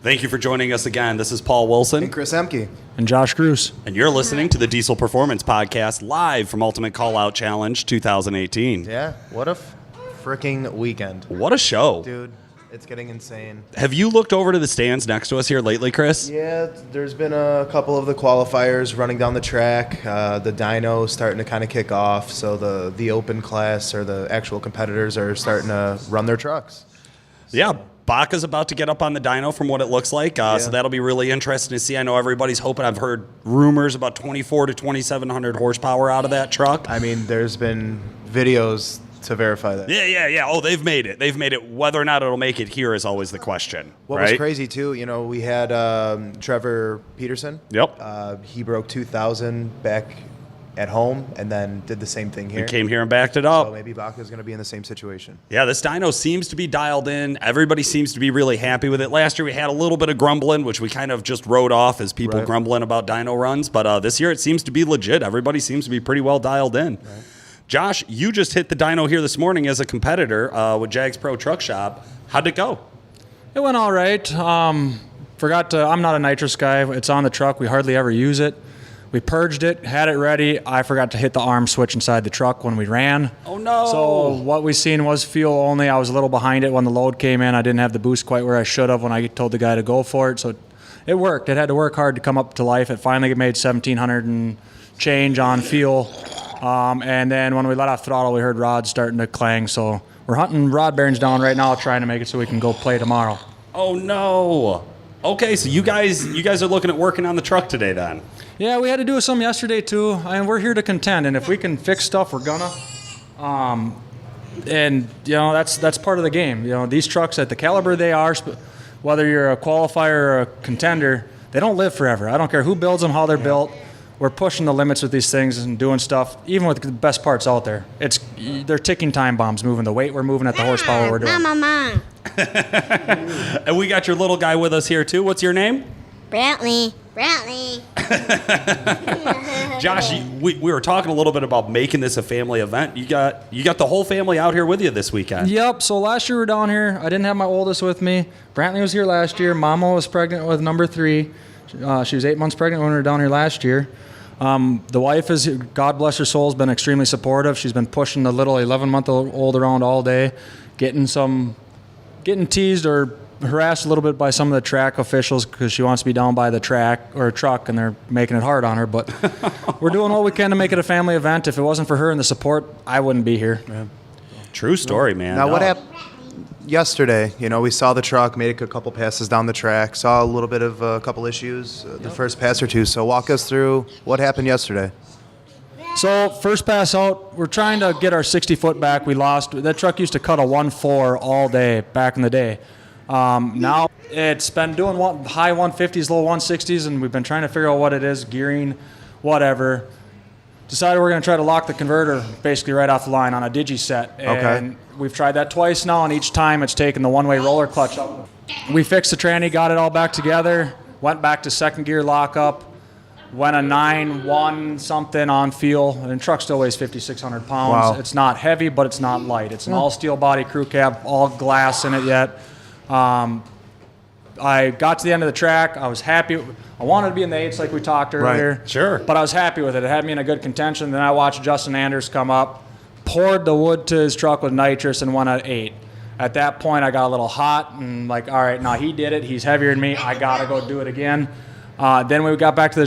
Thank you for joining us again. This is Paul Wilson. And Chris Emke. And Josh Gruis. And you're listening to the Diesel Performance Podcast live from Ultimate Callout Challenge 2018. Yeah, what a freaking weekend. What a show. Dude, it's getting insane. Have you looked over to the stands next to us here lately, Chris? Yeah, there's been a couple of the qualifiers running down the track. The dyno starting to kind of kick off, so the open class or the actual competitors are starting to run their trucks. Yeah, Baca's about to get up on the dyno from what it looks like, so that'll be really interesting to see. I know everybody's hoping. I've heard rumors about 24 to 2,700 horsepower out of that truck. I mean, there's been videos to verify that. Yeah. Oh, they've made it. They've made it. Whether or not it'll make it here is always the question. What was crazy, too, we had Trevor Peterson. Yep. He broke 2,000 back at home and then did the same thing here. He came here and backed it up. So maybe Baca's going to be in the same situation. Yeah, this dyno seems to be dialed in. Everybody seems to be really happy with it. Last year we had a little bit of grumbling, which we kind of just wrote off as people grumbling about dyno runs. But this year it seems to be legit. Everybody seems to be pretty well dialed in. Right. Josh, you just hit the dyno here this morning as a competitor with Jags Pro Truck Shop. How'd it go? It went all right. I'm not a nitrous guy. It's on the truck. We hardly ever use it. We purged it, had it ready. I forgot to hit the arm switch inside the truck when we ran. Oh, no. So what we seen was fuel only. I was a little behind it when the load came in. I didn't have the boost quite where I should have when I told the guy to go for it. So it worked. It had to work hard to come up to life. It finally made 1,700 and change on fuel. And then when we let off throttle, we heard rods starting to clang. So we're hunting rod bearings down right now, trying to make it so we can go play tomorrow. Oh, no. Okay, so you guys are looking at working on the truck today then? Yeah, we had to do some yesterday too, and we're here to contend. And if we can fix stuff, we're gonna. And that's part of the game. These trucks at the caliber they are, whether you're a qualifier or a contender, they don't live forever. I don't care who builds them, how they're built. We're pushing the limits with these things and doing stuff, even with the best parts out there. They're ticking time bombs, moving the weight we're moving at the horsepower we're doing. Mama. And we got your little guy with us here too. What's your name? Brantley. Josh, we were talking a little bit about making this a family event. You got the whole family out here with you this weekend. Yep. So last year we were down here. I didn't have my oldest with me. Brantley was here last year. Mama was pregnant with number 3. She was 8 months pregnant when we were down here last year. The wife is, God bless her soul, has been extremely supportive. She's been pushing the little 11-month-old around all day, getting teased or harassed a little bit by some of the track officials because she wants to be down by the track or truck and they're making it hard on her. But we're doing what we can to make it a family event. If it wasn't for her and the support, I wouldn't be here. Yeah. True story, man. Now, what happened yesterday? We saw the truck, made a couple passes down the track, saw a little bit of a couple issues the first pass or two. So walk us through what happened yesterday. So first pass out, we're trying to get our 60-foot back. We lost. That truck used to cut a 1.4 all day back in the day. Now it's been doing high 150s, low 160s, and we've been trying to figure out what it is, gearing, whatever. Decided we're going to try to lock the converter basically right off the line on a digi-set. And we've tried that twice now, and each time it's taken the one-way roller clutch up. We fixed the tranny, got it all back together, went back to second gear lockup, went a 9.1 something on fuel, and the truck still weighs 5,600 pounds. Wow. It's not heavy, but it's not light. It's an all-steel body crew cab, all glass in it yet. I got to the end of the track. I was happy. I wanted to be in the 8s like we talked earlier. Right. Sure. But I was happy with it. It had me in a good contention. Then I watched Justin Anders come up, poured the wood to his truck with nitrous, and went at 8. At that point, I got a little hot and like, all right, now he did it. He's heavier than me. I got to go do it again. Then we got back to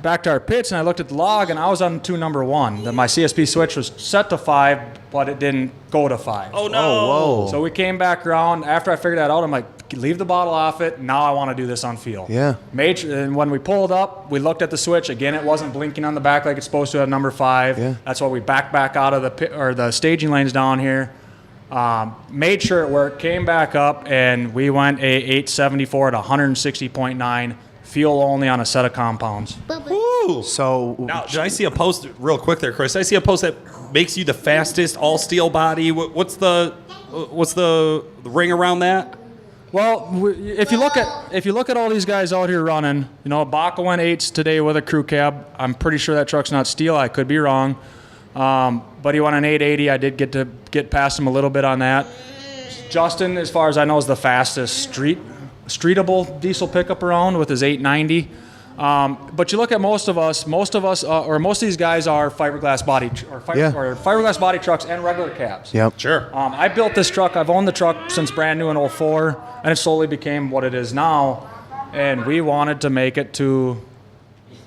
back to our pits, and I looked at the log, and I was on number 1. Then my CSP switch was set to 5, but it didn't go to 5. Oh, no. Oh, whoa. So we came back around. After I figured that out, I'm like, leave the bottle off it. Now I want to do this on feel. Yeah. And when we pulled up, we looked at the switch. Again, it wasn't blinking on the back like it's supposed to at number 5. Yeah. That's why we backed back out of the pit, or the staging lanes down here. Made sure it worked, came back up, and we went a 874 at 160.9, fuel only on a set of compounds. Ooh. So Now, did I see a post real quick there, Chris? I see a post that makes you the fastest all steel body. What's the ring around that? Well, if you look at all these guys out here running, Baca went 8s today with a crew cab. I'm pretty sure that truck's not steel. I could be wrong. But he won an 880. I did get past him a little bit on that. Justin, as far as I know, is the fastest streetable diesel pickup around with his 890. But you look at most of us, or most of these guys are fiberglass body or fiberglass body trucks and regular cabs. Yep. Sure. I built this truck. I've owned the truck since brand new in 04, and it slowly became what it is now. And we wanted to make it to.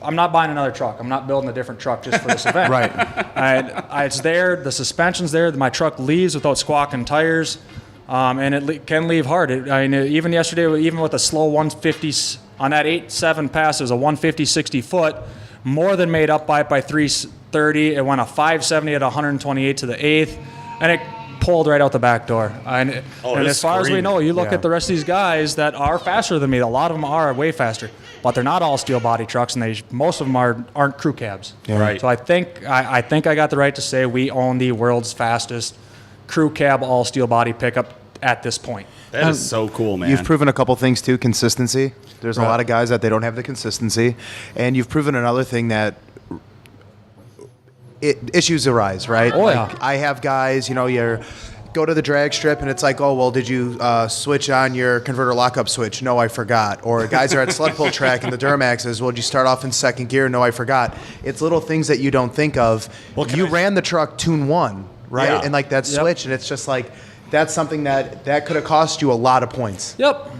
I'm not buying another truck. I'm not building a different truck just for this event. Right. It's there. The suspension's there. My truck leaves without squawking tires, and it can leave hard. Even yesterday, even with a slow 150 on that 8.7 pass, it was a 150 60 foot, more than made up by it by 330. It went a 570 at 128 to the eighth, and it pulled right out the back door. And as far as we know, you look at the rest of these guys that are faster than me. A lot of them are way faster, but they're not all steel body trucks, and most of them aren't crew cabs. Yeah. Right. So I think I got the right to say we own the world's fastest crew cab all steel body pickup at this point. That is so cool, man. You've proven a couple things too. Consistency. There's a lot of guys that they don't have the consistency, and you've proven another thing that issues arise, right? Oh, like, yeah. I have guys, you go to the drag strip and it's like, oh, well, did you switch on your converter lockup switch? No, I forgot. Or guys are at sled pull track and the Duramaxes, well, did you start off in second gear? No, I forgot. It's little things that you don't think of. Well, you ran the truck tune 1, right? Yeah. And like that switch, and it's just like, that's something that could have cost you a lot of points. Yep.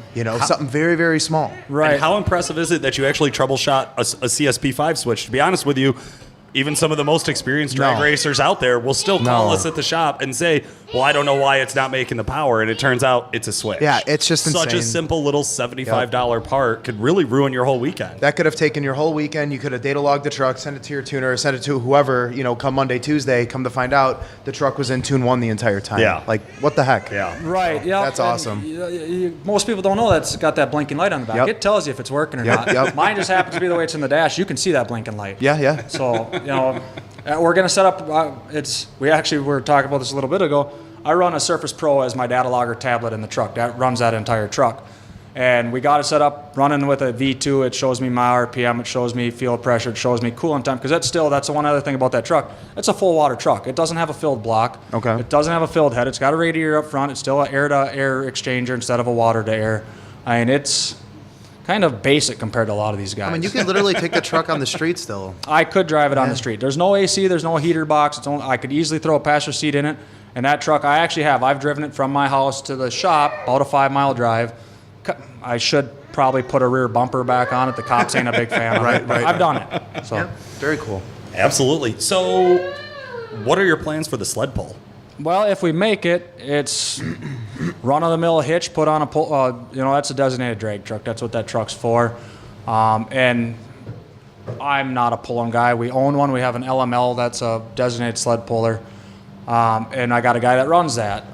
Something very, very small. Right. And how impressive is it that you actually troubleshot a CSP5 switch? To be honest with you, even some of the most experienced drag racers out there will still call us at the shop and say, well, I don't know why it's not making the power. And it turns out it's a switch. Yeah, it's just Such insane. a simple little $75 part could really ruin your whole weekend. That could have taken your whole weekend. You could have data logged the truck, sent it to your tuner, sent it to whoever, come Monday, Tuesday, come to find out the truck was in tune 1 the entire time. Yeah. Like, what the heck? Yeah. Right. Yeah. That's awesome. Most people don't know that's got that blinking light on the back. Yep. It tells you if it's working or Yep, not. yep. Mine just happens to be the way it's in the dash. You can see that blinking light. Yeah. So, we're going to set up, we actually were talking about this a little bit ago. I run a Surface Pro as my data logger tablet in the truck. That runs that entire truck. And we got it set up running with a V2. It shows me my RPM. It shows me fuel pressure. It shows me coolant time. Because that's the one other thing about that truck. It's a full water truck. It doesn't have a filled block. Okay. It doesn't have a filled head. It's got a radiator up front. It's still an air-to-air exchanger instead of a water-to-air. It's kind of basic compared to a lot of these guys. I mean, you can literally take the truck on the street still. I could drive it on the street. There's no AC. There's no heater box. I could easily throw a passenger seat in it. And that truck, I actually have. I've driven it from my house to the shop, about a 5-mile drive. I should probably put a rear bumper back on it. The cops ain't a big fan of it. Right. I've done it. So. Yeah, very cool. Absolutely. So what are your plans for the sled pull? Well, if we make it, it's run-of-the-mill hitch, put on a pull. That's a designated drag truck. That's what that truck's for. And I'm not a pull-on guy. We own one. We have an LML that's a designated sled puller. And I got a guy that runs that.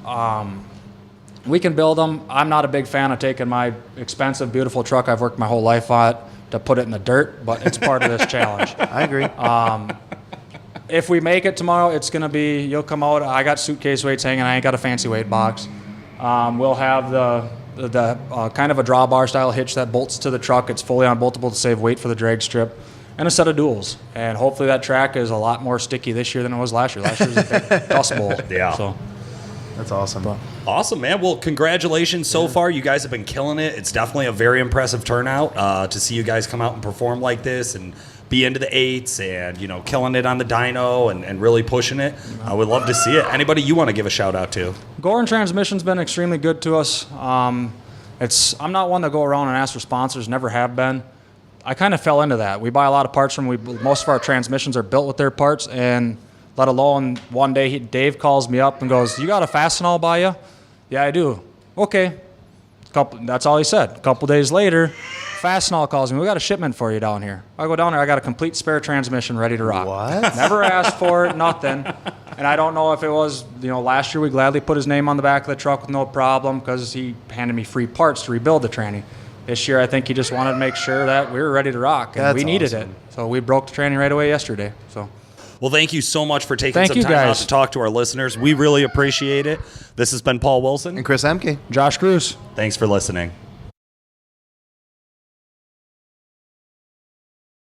We can build them. I'm not a big fan of taking my expensive, beautiful truck I've worked my whole life on to put it in the dirt, but it's part of this challenge. I agree. If we make it tomorrow, it's going to be, you'll come out. I got suitcase weights hanging. I ain't got a fancy weight box. We'll have the kind of a drawbar style hitch that bolts to the truck. It's fully unboltable to save weight for the drag strip, and a set of duals. And hopefully that track is a lot more sticky this year than it was last year. Last year was a big dust bowl. Yeah. So That's awesome. Awesome, man. Well, congratulations so far. You guys have been killing it. It's definitely a very impressive turnout to see you guys come out and perform like this and be into the 8s and, killing it on the dyno and really pushing it. I would love to see it. Anybody you want to give a shout out to? Gorin Transmission's been extremely good to us. I'm not one to go around and ask for sponsors, never have been. I kind of fell into that. We buy a lot of parts from most of our transmissions are built with their parts, and let alone one day Dave calls me up and goes, "You got a Fastenal by you?" "Yeah, I do." "Okay." That's all he said. A couple days later, Fastenal calls me, "We got a shipment for you down here." I go down there, I got a complete spare transmission ready to rock. What? Never asked for it, nothing. And I don't know if it was, last year we gladly put his name on the back of the truck with no problem because he handed me free parts to rebuild the tranny. This year I think he just wanted to make sure that we were ready to rock, and That's we needed awesome. it. So we broke the tranny right away yesterday. So. Well, thank you so much for taking Thank some you, time out guys. to talk to our listeners. We really appreciate it. This has been Paul Wilson. And Chris Emke. Josh Gruis. Thanks for listening.